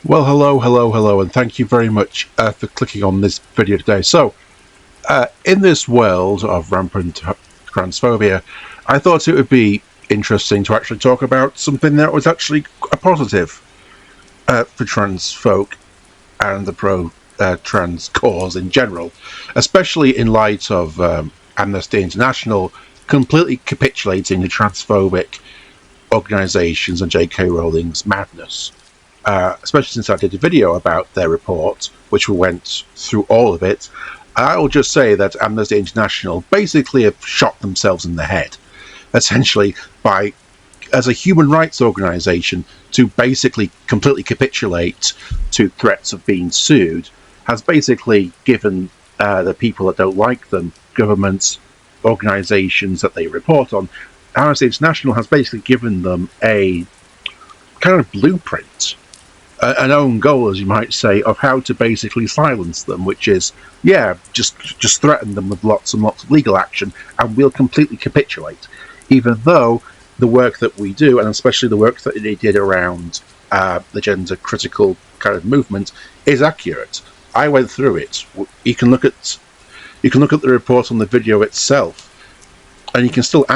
Well, hello, and thank you very much for clicking on this video today. So, in this world of rampant transphobia, I thought it would be interesting to actually talk about something that was actually a positive for trans folk and the pro-trans cause in general, especially in light of Amnesty International completely capitulating to transphobic organisations and J.K. Rowling's madness. Especially since I did a video about their report, which we went through all of it. I will just say that Amnesty International basically have shot themselves in the head, essentially, by, as a human rights organisation, to basically completely capitulate to threats of being sued, has basically given the people that don't like them, governments, organisations that they report on, Amnesty International has basically given them a kind of blueprint, an own goal, as you might say, of how to basically silence them, which is, just threaten them with lots and lots of legal action, and we'll completely capitulate. Even though the work that we do, and especially the work that they did around the gender critical kind of movement, is accurate. I went through it. You can look at the report on the video itself, and you can still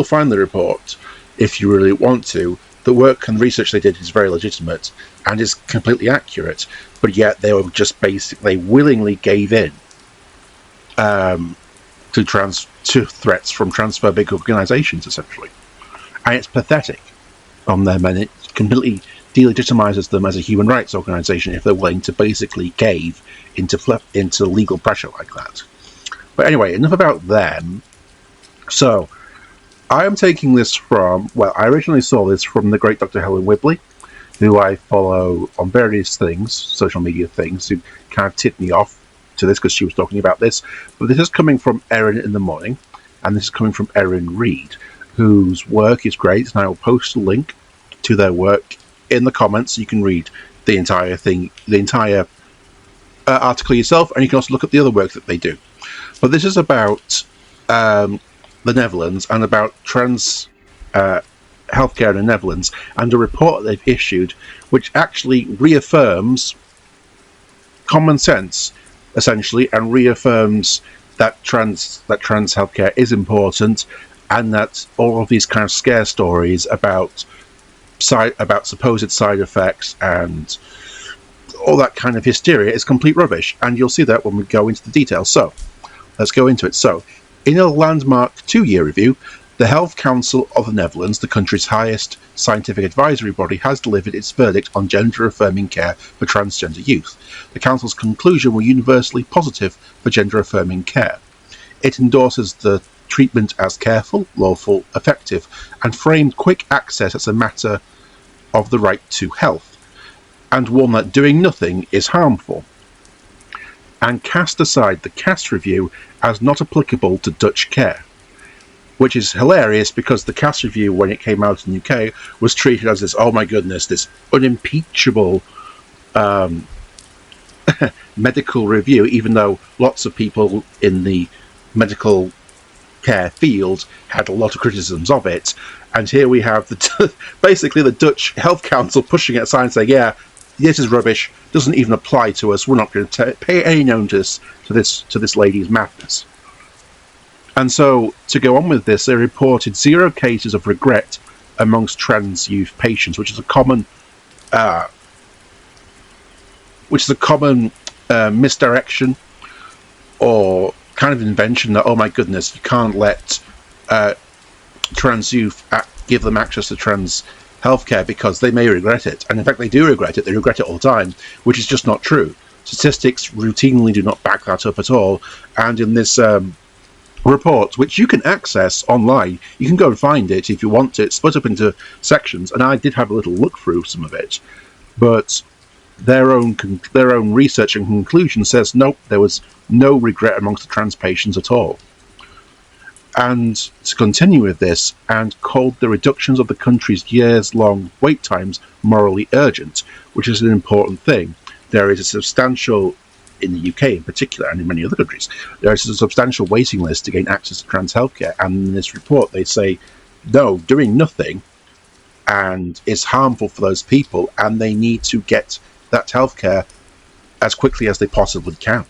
find the report if you really want to. The work and research they did is very legitimate and is completely accurate, but yet they were just basically willingly gave in to threats from transphobic organisations, essentially. And it's pathetic on them, and it completely delegitimises them as a human rights organisation if they're willing to basically cave into legal pressure like that. But anyway, enough about them. So, I am taking this from, I originally saw this from the great Dr. Helen Whibley, who I follow on various things, social media things, who kind of tipped me off to this because she was talking about this. But this is coming from Erin in the morning, and this is coming from Erin Reed, whose work is great, and I will post a link to their work in the comments so you can read the entire thing, the entire article yourself, and you can also look at the other work that they do. But this is about the Netherlands and about trans healthcare in the Netherlands, and a report they've issued which actually reaffirms common sense, essentially, and reaffirms that trans healthcare is important, and that all of these kind of scare stories about supposed side effects and all that kind of hysteria is complete rubbish, and you'll see that when we go into the details. So let's go into it. So, in a landmark 2-year review, the Health Council of the Netherlands, the country's highest scientific advisory body, has delivered its verdict on gender-affirming care for transgender youth. The Council's conclusion were universally positive for gender-affirming care. It endorses the treatment as careful, lawful, effective, and framed quick access as a matter of the right to health, and warned that doing nothing is harmful, and cast aside the CAS review as not applicable to Dutch care, which is hilarious because the CAS review, when it came out in the UK, was treated as this, oh my goodness, this unimpeachable medical review, even though lots of people in the medical care field had a lot of criticisms of it. And here we have basically the Dutch Health Council pushing it aside and saying, yeah, this is rubbish, doesn't even apply to us, we're not going to pay any notice to this lady's madness. And so, to go on with this, they reported 0 cases of regret amongst trans youth patients, which is a common misdirection or kind of invention that, oh my goodness, you can't let trans youth give them access to trans healthcare because they may regret it. And in fact, they do regret it. They regret it all the time, which is just not true. Statistics routinely do not back that up at all. And in this report, which you can access online, you can go and find it if you want it, split up into sections. And I did have a little look through some of it, but their own research and conclusion says nope, there was no regret amongst the trans patients at all. And to continue with this, and called the reductions of the country's years-long wait times morally urgent, which is an important thing. There is a substantial, in the UK in particular, and in many other countries, there is a substantial waiting list to gain access to trans healthcare, and in this report they say, no, doing nothing and is harmful for those people, and they need to get that healthcare as quickly as they possibly can,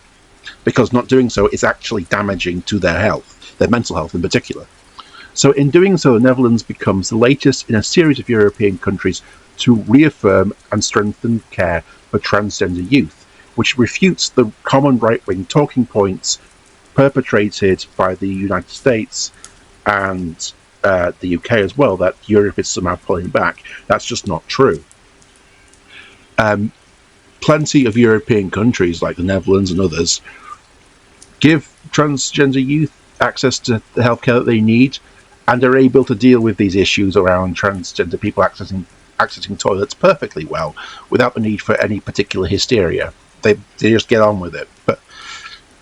because not doing so is actually damaging to their health, their mental health in particular. So in doing so, the Netherlands becomes the latest in a series of European countries to reaffirm and strengthen care for transgender youth, which refutes the common right-wing talking points perpetrated by the United States and the UK as well, that Europe is somehow pulling back. That's just not true. Plenty of European countries, like the Netherlands and others, give transgender youth access to the healthcare that they need, and are able to deal with these issues around transgender people accessing toilets perfectly well, without the need for any particular hysteria. They just get on with it.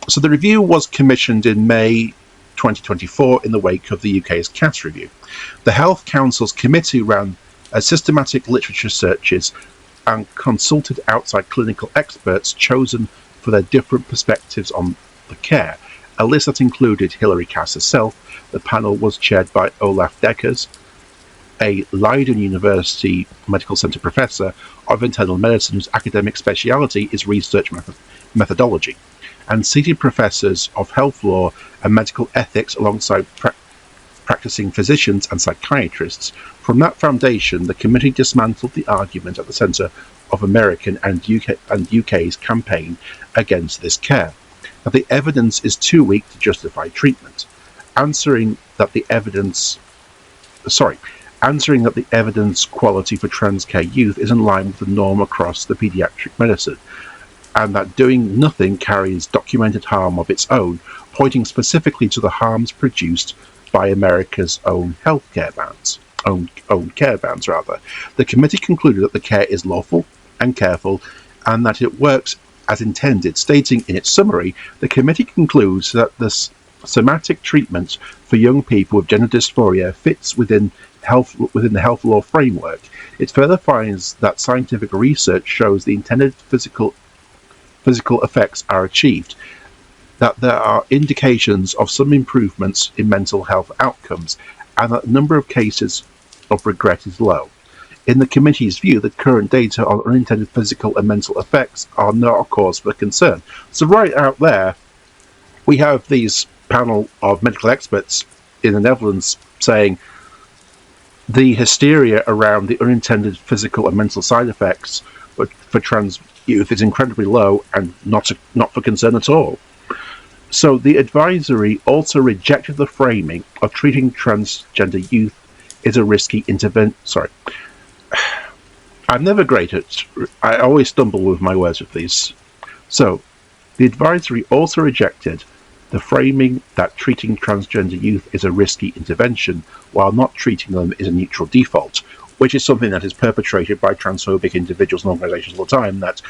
So the review was commissioned in May 2024 in the wake of the UK's CAS review. The Health Council's committee ran systematic literature searches and consulted outside clinical experts chosen for their different perspectives on the care. A list that included Hilary Cass herself. The panel was chaired by Olaf Dekkers, a Leiden University Medical Center professor of internal medicine whose academic speciality is research methodology, and seated professors of health law and medical ethics alongside practicing physicians and psychiatrists. From that foundation, the committee dismantled the argument at the centre of American and UK's campaign against this care, that the evidence is too weak to justify treatment, answering that the evidence quality for trans care youth is in line with the norm across the paediatric medicine, and that doing nothing carries documented harm of its own, pointing specifically to the harms produced by America's own care bans. The committee concluded that the care is lawful and careful, and that it works as intended, stating in its summary, the committee concludes that the somatic treatment for young people with gender dysphoria fits within the health law framework. It further finds that scientific research shows the intended physical effects are achieved, that there are indications of some improvements in mental health outcomes, and that the number of cases of regret is low. In the committee's view, the current data on unintended physical and mental effects are not a cause for concern. So right out there, we have these panel of medical experts in the Netherlands saying the hysteria around the unintended physical and mental side effects for trans youth is incredibly low and not for concern at all. So the advisory also rejected the framing of treating transgender youth is a risky intervention. Sorry. I'm never great at... I always stumble with my words with these. So, the advisory also rejected the framing that treating transgender youth is a risky intervention, while not treating them is a neutral default, which is something that is perpetrated by transphobic individuals and organisations all the time, that,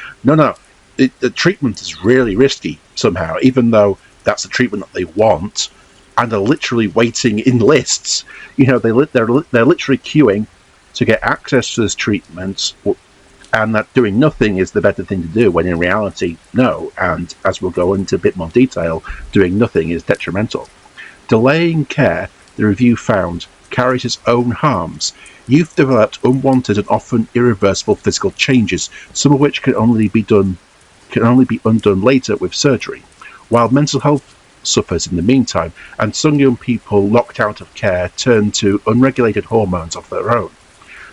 the treatment is really risky somehow, even though that's the treatment that they want, and are literally waiting in lists. They're literally queuing to get access to this treatment, and that doing nothing is the better thing to do, when in reality, no, and as we'll go into a bit more detail, doing nothing is detrimental. Delaying care, the review found, carries its own harms. Youth developed unwanted and often irreversible physical changes, some of which can only be undone later with surgery, while mental health suffers in the meantime, and some young people locked out of care turn to unregulated hormones of their own.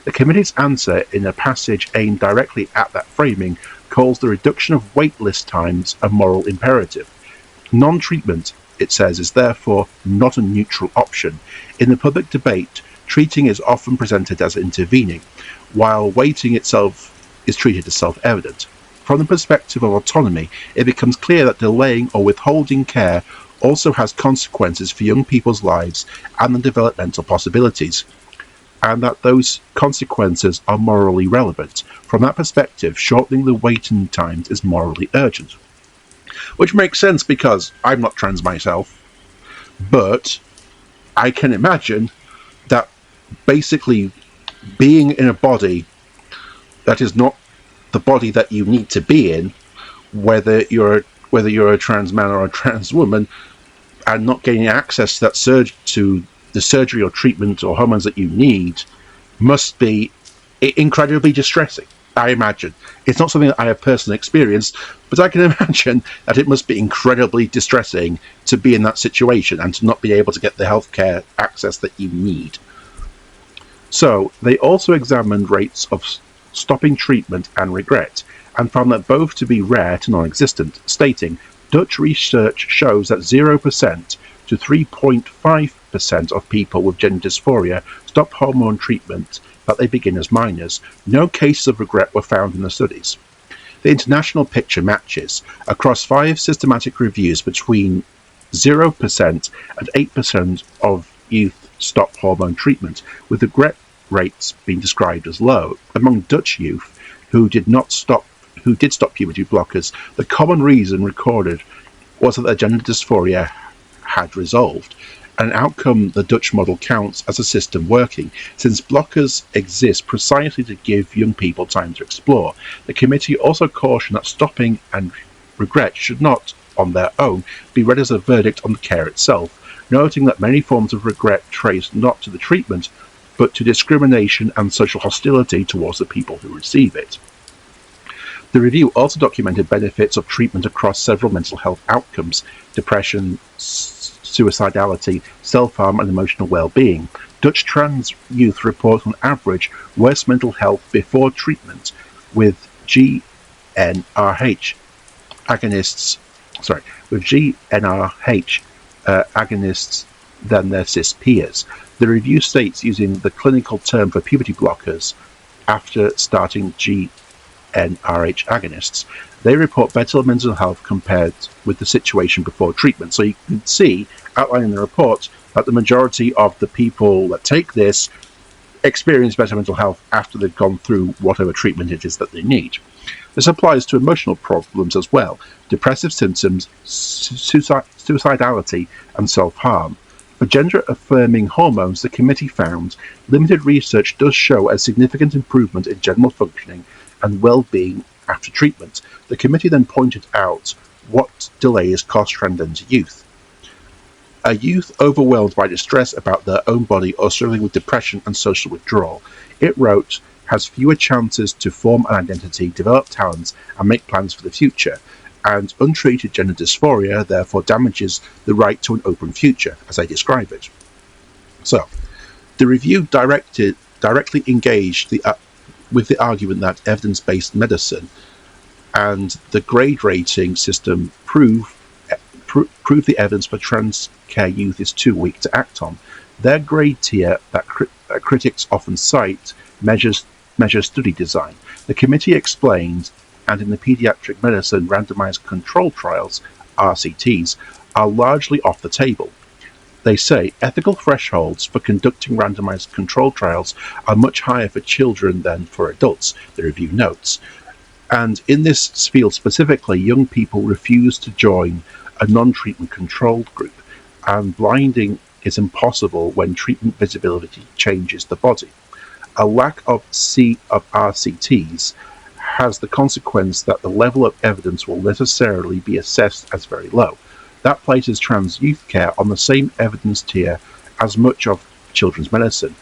The committee's answer, in a passage aimed directly at that framing, calls the reduction of waitlist times a moral imperative. Non-treatment, it says, is therefore not a neutral option. In the public debate, treating is often presented as intervening, while waiting itself is treated as self-evident. From the perspective of autonomy, it becomes clear that delaying or withholding care also has consequences for young people's lives and their developmental possibilities, and that those consequences are morally relevant. From that perspective, shortening the waiting times is morally urgent. Which makes sense, because I'm not trans myself, but I can imagine that basically being in a body that is not the body that you need to be in, whether you're a trans man or a trans woman, and not getting access to the surgery or treatment or hormones that you need, must be incredibly distressing, I imagine. It's not something that I have personally experienced, but I can imagine that it must be incredibly distressing to be in that situation and to not be able to get the healthcare access that you need. So, they also examined rates of stopping treatment and regret, and found that both to be rare to non-existent, stating, Dutch research shows that 0% to 3.5% of people with gender dysphoria stop hormone treatment that they begin as minors. No cases of regret were found in the studies. The international picture matches. Across 5 systematic reviews, between 0% and 8% of youth stop hormone treatment, with regret rates being described as low. Among Dutch youth who did stop puberty blockers, the common reason recorded was that their gender dysphoria had resolved, an outcome the Dutch model counts as a system working, since blockers exist precisely to give young people time to explore. The committee also cautioned that stopping and regret should not, on their own, be read as a verdict on the care itself, noting that many forms of regret trace not to the treatment, but to discrimination and social hostility towards the people who receive it. The review also documented benefits of treatment across several mental health outcomes: depression, suicidality, self-harm, and emotional well-being. Dutch trans youth report on average worse mental health before treatment with GnRH agonists than their cis peers. The review states, using the clinical term for puberty blockers, after starting GnRH agonists, they report better mental health compared with the situation before treatment. So you can see, outlined in the report, that the majority of the people that take this experience better mental health after they've gone through whatever treatment it is that they need. This applies to emotional problems as well: depressive symptoms, suicidality, and self-harm. For gender-affirming hormones, the committee found limited research does show a significant improvement in general functioning and well-being after treatment. The committee then pointed out what delays cause transgender youth. A youth overwhelmed by distress about their own body or struggling with depression and social withdrawal, it wrote, has fewer chances to form an identity, develop talents, and make plans for the future, and untreated gender dysphoria therefore damages the right to an open future, as they describe it. So, the review directly engaged with the argument that evidence-based medicine and the grade rating system prove the evidence for trans care youth is too weak to act on. Their grade tier that critics often cite measures study design. The committee explained, and in the pediatric medicine randomized control trials, RCTs, are largely off the table. They say ethical thresholds for conducting randomized control trials are much higher for children than for adults, the review notes. And in this field specifically, young people refuse to join a non-treatment controlled group, and blinding is impossible when treatment visibility changes the body. A lack of RCTs has the consequence that the level of evidence will necessarily be assessed as very low. That places trans youth care on the same evidence tier as much of children's medicine.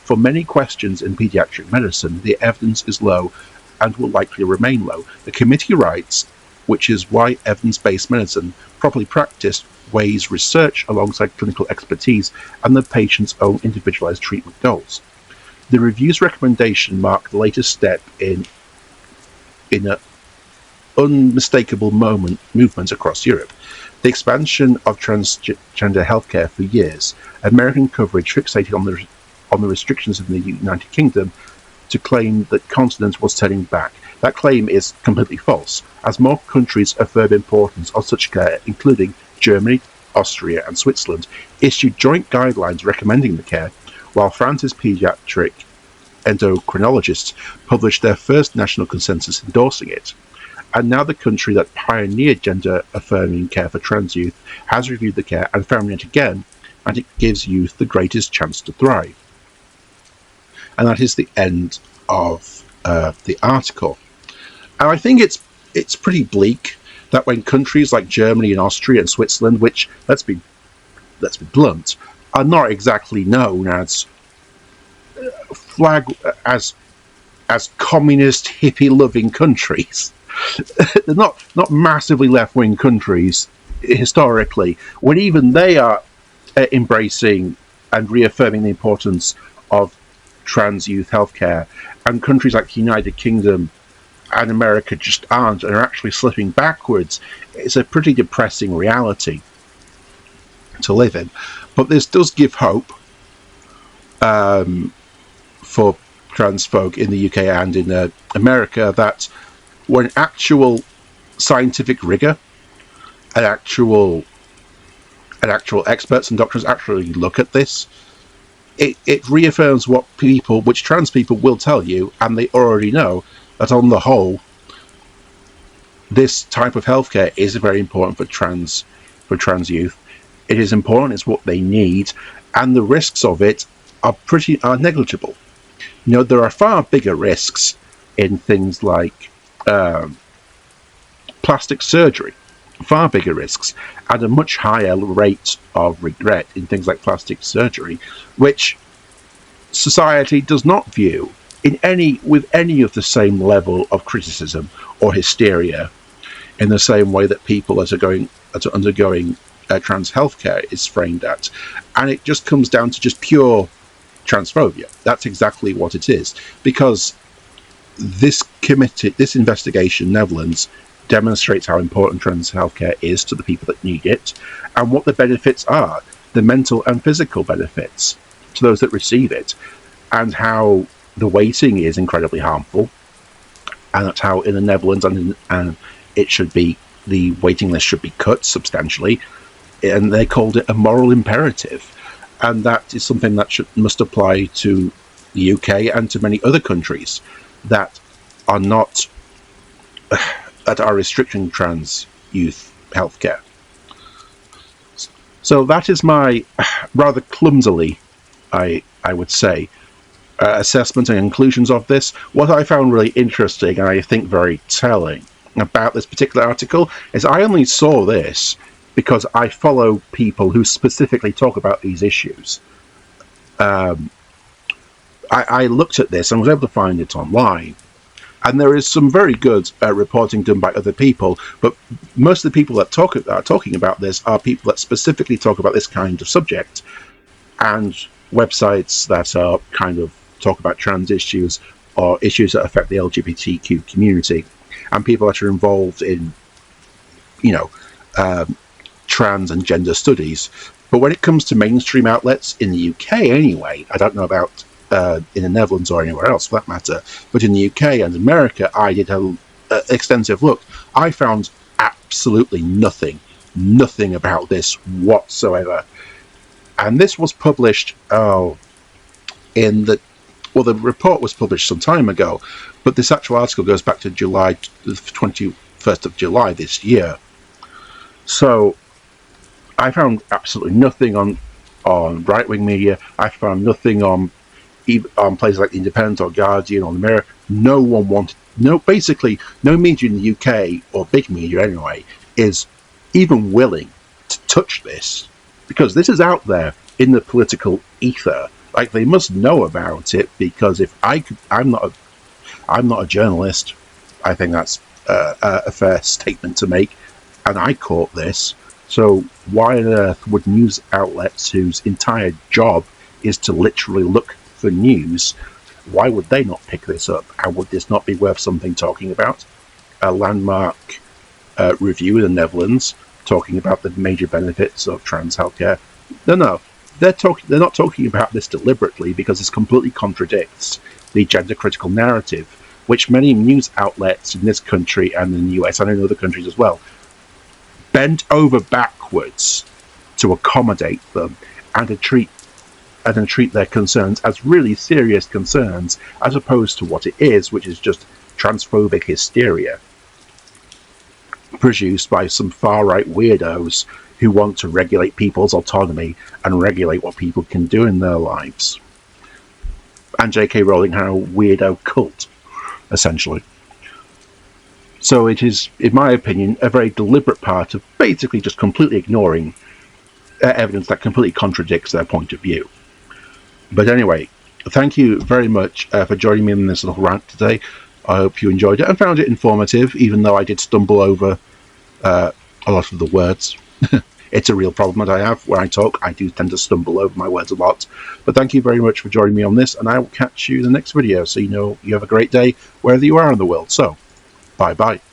For many questions in pediatric medicine, the evidence is low and will likely remain low. The committee writes, which is why evidence-based medicine, properly practiced, weighs research alongside clinical expertise and the patient's own individualized treatment goals. The review's recommendation marked the latest step in an unmistakable movement across Europe. The expansion of transgender healthcare for years, American coverage fixated on the restrictions in the United Kingdom to claim that continent was turning back. That claim is completely false, as more countries affirm importance of such care, including Germany, Austria, and Switzerland, issued joint guidelines recommending the care, while France's pediatric endocrinologists published their first national consensus endorsing it. And now the country that pioneered gender-affirming care for trans youth has reviewed the care and found yet again that it gives youth the greatest chance to thrive. And that is the end of the article. And I think it's pretty bleak that when countries like Germany and Austria and Switzerland, which, let's be blunt, are not exactly known as flag as communist, hippie-loving countries. They're not massively left-wing countries historically, when even they are embracing and reaffirming the importance of trans youth healthcare, and countries like the United Kingdom and America just aren't, and are actually slipping backwards. It's a pretty depressing reality to live in. But this does give hope for trans folk in the UK and in America, that when actual scientific rigor and actual experts and doctors actually look at this, it reaffirms which trans people will tell you, and they already know, that on the whole, this type of healthcare is very important for trans youth. It is important, it's what they need, and the risks of it are negligible. There are far bigger risks in things like plastic surgery, far bigger risks, and a much higher rate of regret in things like plastic surgery, which society does not view with any of the same level of criticism or hysteria, in the same way that people that are undergoing trans healthcare is framed at. And it just comes down to just pure transphobia. That's exactly what it is, because this investigation, Netherlands, demonstrates how important trans healthcare is to the people that need it, and what the benefits are, the mental and physical benefits to those that receive it, and how the waiting is incredibly harmful, and that's how in the Netherlands and it should be, the waiting list should be cut substantially, and they called it a moral imperative. And that is something that must apply to the UK and to many other countries that are not that are restricting trans youth healthcare. So that is my rather clumsily, I would say, assessment and conclusions of this. What I found really interesting, and I think very telling, about this particular article is I only saw this because I follow people who specifically talk about these issues. I looked at this and was able to find it online, and there is some very good reporting done by other people, but most of the people that are talking about this are people that specifically talk about this kind of subject, and websites that are kind of talk about trans issues or issues that affect the LGBTQ community, and people that are involved in, trans and gender studies. But when it comes to mainstream outlets in the UK anyway, I don't know about in the Netherlands or anywhere else for that matter, but in the UK and America, I did an extensive look. I found absolutely nothing about this whatsoever. And this was published the report was published some time ago, but this actual article goes back to the 21st of July this year. So I found absolutely nothing on right-wing media. I found nothing on places like The Independent or Guardian or The Mirror. Basically no media in the UK, or big media anyway, is even willing to touch this, because this is out there in the political ether. Like, they must know about it, because if I'm not a journalist. I think that's a fair statement to make, and I caught this. So why on earth would news outlets whose entire job is to literally look for news, why would they not pick this up? And would this not be worth something talking about? A landmark review in the Netherlands talking about the major benefits of trans healthcare. No. They're not talking about this deliberately, because this completely contradicts the gender critical narrative, which many news outlets in this country and in the US and in other countries as well bent over backwards to accommodate them and to treat their concerns as really serious concerns, as opposed to what it is, which is just transphobic hysteria produced by some far-right weirdos who want to regulate people's autonomy and regulate what people can do in their lives. And J.K. Rowling had a weirdo cult, essentially. So it is, in my opinion, a very deliberate part of basically just completely ignoring evidence that completely contradicts their point of view. But anyway, thank you very much for joining me in this little rant today. I hope you enjoyed it and found it informative, even though I did stumble over a lot of the words. It's a real problem that I have when I talk. I do tend to stumble over my words a lot. But thank you very much for joining me on this, and I will catch you in the next video. So you know you have a great day wherever you are in the world. So, bye-bye.